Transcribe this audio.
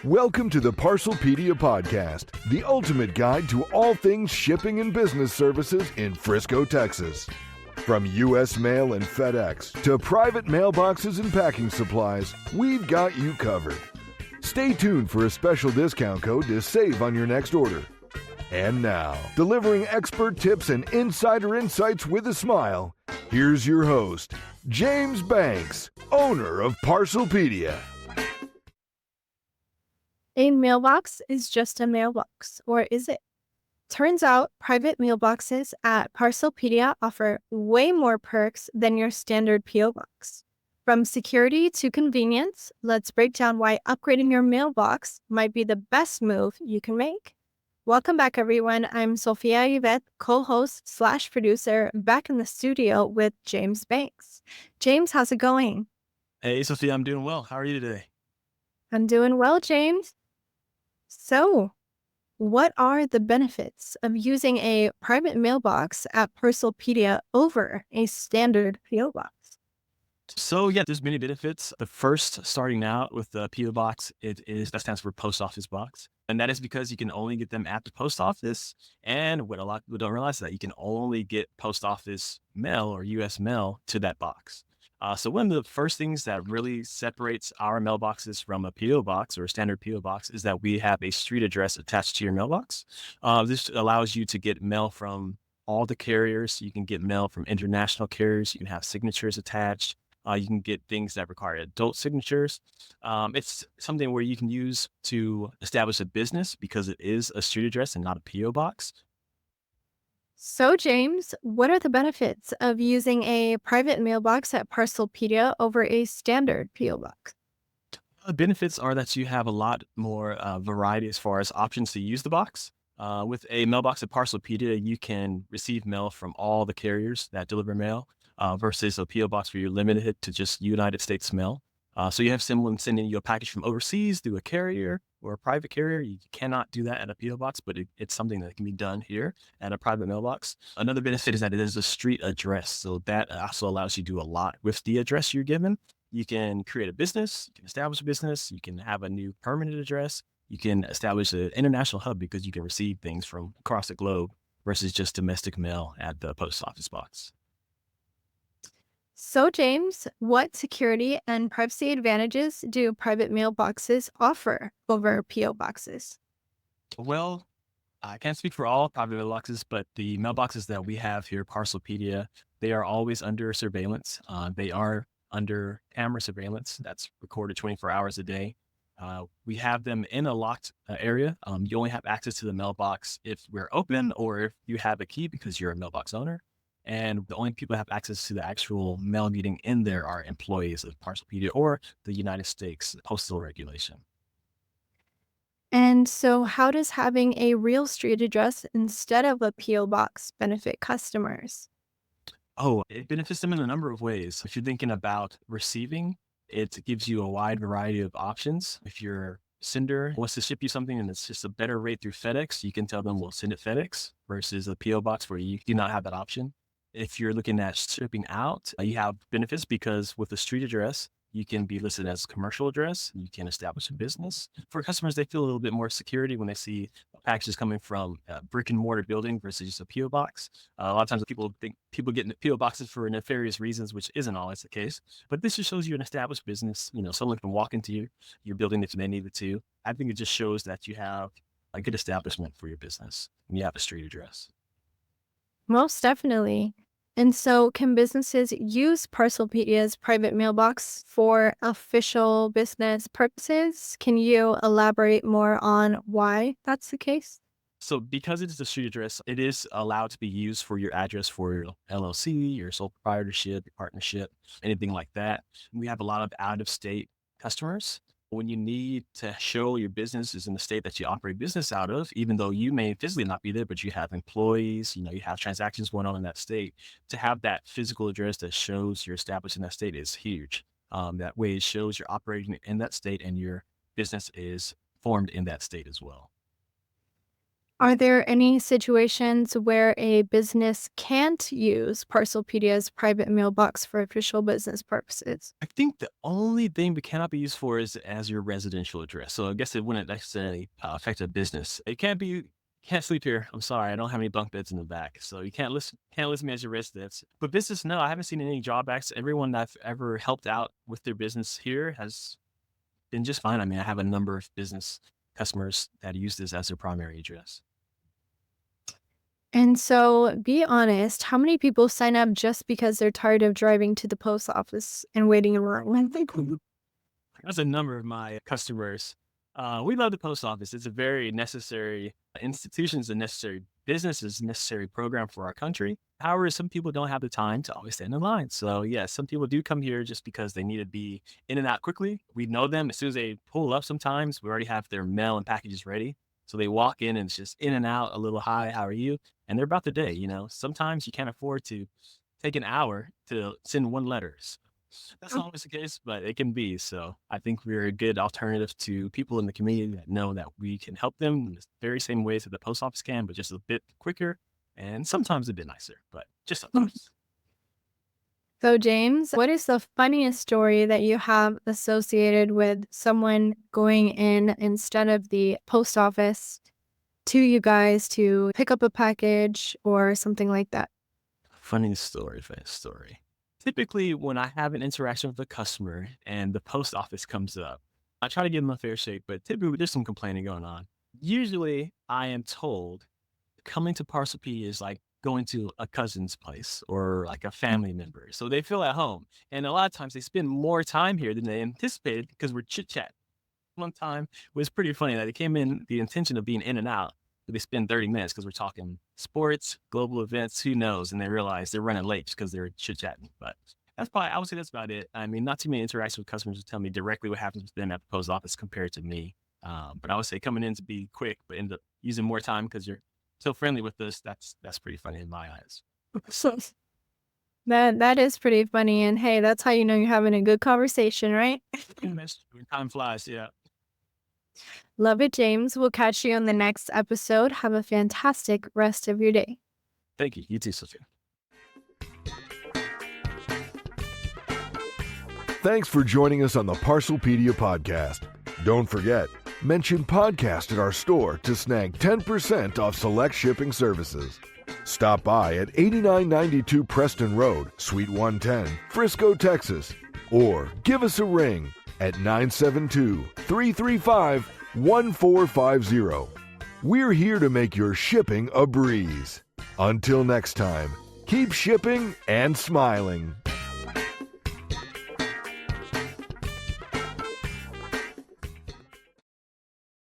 Welcome to the Parcelpedia Podcast, the ultimate guide to all things shipping and business services in Frisco, Texas. From U.S. Mail and FedEx to private mailboxes and packing supplies, we've got you covered. Stay tuned for a special discount code to save on your next order. And now, delivering expert tips and insider insights with a smile, here's your host, James Banks, owner of Parcelpedia. A mailbox is just a mailbox, or is it? Turns out private mailboxes at Parcelpedia offer way more perks than your standard P.O. box. From security to convenience, let's break down why upgrading your mailbox might be the best move you can make. Welcome back, everyone. I'm Sophia Yvette, co-host/producer, back in the studio with James Banks. James, how's it going? Hey, Sophia, I'm doing well. How are you today? I'm doing well, James. So, what are the benefits of using a private mailbox at Parcelpedia over a standard P.O. box? So there's many benefits. The first, starting out with the P.O. box, that stands for post office box. And that is because you can only get them at the post office. And what a lot of people don't realize is that you can only get post office mail or U.S. mail to that box. So one of the first things that really separates our mailboxes from a P.O. box or a standard P.O. box is that we have a street address attached to your mailbox. This allows you to get mail from all the carriers. You can get mail from international carriers. You can have signatures attached. You can get things that require adult signatures. It's something where you can use to establish a business because it is a street address and not a P.O. box. So, James, what are the benefits of using a private mailbox at Parcelpedia over a standard P.O. box? The benefits are that you have a lot more variety as far as options to use the box. With a mailbox at Parcelpedia, you can receive mail from all the carriers that deliver mail versus a P.O. box where you're limited to just United States mail. So you have someone sending you a package from overseas through a carrier or a private carrier. You cannot do that at a P.O. box, but it's something that can be done here at a private mailbox. Another benefit is that it is a street address. So that also allows you to do a lot with the address you're given. You can create a business, you can establish a business, you can have a new permanent address, you can establish an international hub because you can receive things from across the globe versus just domestic mail at the post office box. So, James, what security and privacy advantages do private mailboxes offer over P.O. boxes? Well, I can't speak for all private mailboxes, but the mailboxes that we have here, Parcelpedia, they are always under surveillance. They are under camera surveillance that's recorded 24 hours a day. We have them in a locked area. You only have access to the mailbox if we're open or if you have a key because you're a mailbox owner. And the only people that have access to the actual mail meeting in there are employees of Parcelpedia or the United States Postal Regulation. And so, how does having a real street address instead of a P.O. box benefit customers? Oh, it benefits them in a number of ways. If you're thinking about receiving, it gives you a wide variety of options. If your sender wants to ship you something and it's just a better rate through FedEx, you can tell them we'll send it FedEx versus a P.O. box where you do not have that option. If you're looking at shipping out, you have benefits because with a street address, you can be listed as a commercial address. You can establish a business. For customers, they feel a little bit more security when they see packages coming from a brick and mortar building versus just a P.O. box. A lot of times people think people get P.O. boxes for nefarious reasons, which isn't always the case. But this just shows you an established business. Someone can walk into your building if they needed to. I think it just shows that you have a good establishment for your business and you have a street address. Most definitely. And so, can businesses use Parcelpedia's private mailbox for official business purposes? Can you elaborate more on why that's the case? So because it is a street address, it is allowed to be used for your address for your LLC, your sole proprietorship, your partnership, anything like that. We have a lot of out-of-state customers. When you need to show your business is in the state that you operate business out of, even though you may physically not be there, but you have employees, you have transactions going on in that state, to have that physical address that shows you're established in that state is huge. That way it shows you're operating in that state and your business is formed in that state as well. Are there any situations where a business can't use Parcelpedia's private mailbox for official business purposes? I think the only thing it cannot be used for is as your residential address. So I guess it wouldn't necessarily affect a business. It can't sleep here. I'm sorry, I don't have any bunk beds in the back, so you can't list me as your residence. But business, no, I haven't seen any drawbacks. Everyone that I've ever helped out with their business here has been just fine. I mean, I have a number of business customers that use this as their primary address. And so, be honest, how many people sign up just because they're tired of driving to the post office and waiting in line? That's a number of my customers. We love the post office. It's a very necessary institution, it's a necessary business, it's a necessary program for our country. However, some people don't have the time to always stand in line. So, yeah, some people do come here just because they need to be in and out quickly. We know them as soon as they pull up sometimes, we already have their mail and packages ready. So they walk in and it's just in and out, a little hi, how are you? And they're about the day. Sometimes you can't afford to take an hour to send one letter. That's not always the case, but it can be. So I think we're a good alternative to people in the community that know that we can help them in the very same ways that the post office can, but just a bit quicker and sometimes a bit nicer, but just sometimes. So, James, what is the funniest story that you have associated with someone going in instead of the post office to you guys to pick up a package or something like that? Funny story. Typically, when I have an interaction with a customer and the post office comes up, I try to give them a fair shake, but typically there's some complaining going on. Usually, I am told coming to Parcelpedia is like going to a cousin's place or like a family member. So they feel at home. And a lot of times they spend more time here than they anticipated because we're chit chat. One time it was pretty funny that they came in the intention of being in and out, but they spend 30 minutes because we're talking sports, global events, who knows? And they realize they're running late just because they're chit chatting. But I would say that's about it. I mean, not too many interactions with customers to tell me directly what happens with them at the post office compared to me. But I would say coming in to be quick, but end up using more time because you're so friendly with us. That's pretty funny in my eyes. That is pretty funny. And hey, that's how you know you're having a good conversation, right? When time flies, yeah. Love it, James. We'll catch you on the next episode. Have a fantastic rest of your day. Thank you. You too, Sophia. Thanks for joining us on the Parcelpedia Podcast. Don't forget, mention podcast at our store to snag 10% off select shipping services. Stop by at 8992 Preston Road, Suite 110, Frisco, Texas, or give us a ring at 972-335-1450. We're here to make your shipping a breeze. Until next time, keep shipping and smiling.